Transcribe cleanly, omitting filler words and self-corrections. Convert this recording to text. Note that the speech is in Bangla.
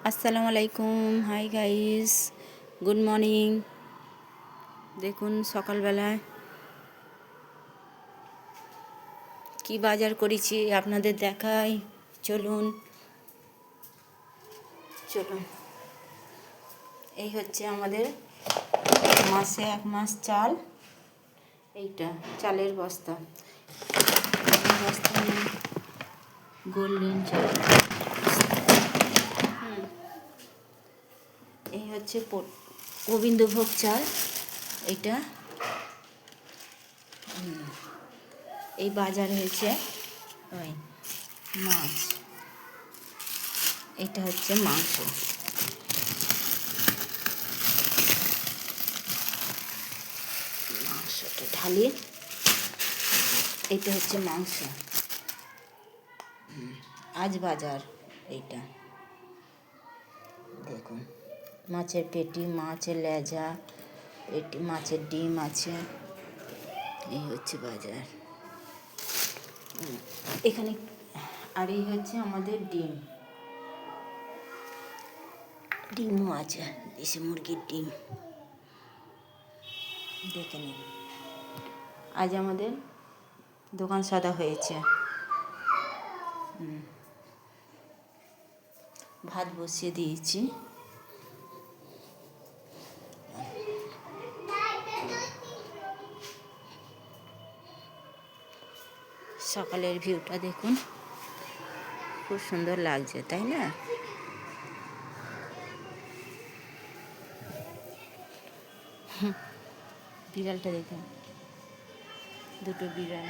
আসসালামু আলাইকুম, হাই গাইস, গুড মর্নিং। দেখুন সকালবেলায় কি বাজার করেছি আপনাদের দেখাই। চলুন চলুন এই হচ্ছে আমাদের মাসে 1 মাস চাল। এইটা চালের বস্তা, বস্তা গোল্ডেন চাল। এই হচ্ছে গোবিন্দভোগ চাল। এইটা এই বাজার হয়েছে ওই মাছ। এটা হচ্ছে মাংস, মাংসটা ঢালি। এটা হচ্ছে মাংস, আজ বাজার। এইটা দেখুন মাছের পেটি, মাছের লেজা, পেটি, মাছের ডিম আছে। এই হচ্ছে বাজার এখানে। আর এই হচ্ছে আমাদের ডিমও আছে, দেশি মুরগির ডিম। দেখে নিন, আজ আমাদের দোকান সাদা হয়েছে। ভাত বসিয়ে দিয়েছি। সকালের ভিউটা দেখুন, খুব সুন্দর লাগছে, তাই না? বিড়ালটা দেখুন, দুটো বিড়াল।